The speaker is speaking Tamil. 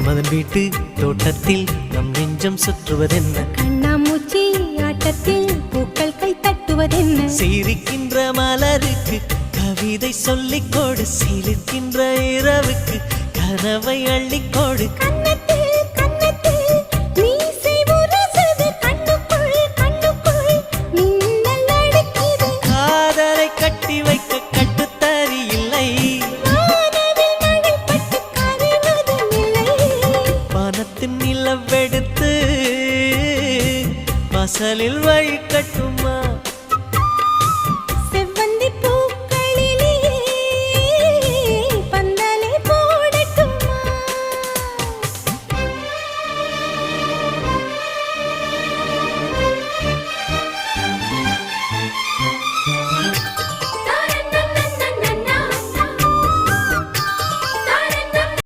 மன்மதன் வீட்டு தோட்டத்தில் நம் நெஞ்சம் சுற்றுவதென்ன கண்ணாமூச்சி ஆட்டத்தில் பூக்கள் கை தட்டுவதென்ன சிரிக்கின்ற மலருக்கு கவிதை சொல்லிக்கோடு சிலிர்க்கின்ற இரவுக்கு கனவை அள்ளிக்கோடு காதலை கட்டி வைக்க கட்டுத்தறி இல்லை வானத்தின் நிலவெடுத்து வாசலில் வழி கட்டும்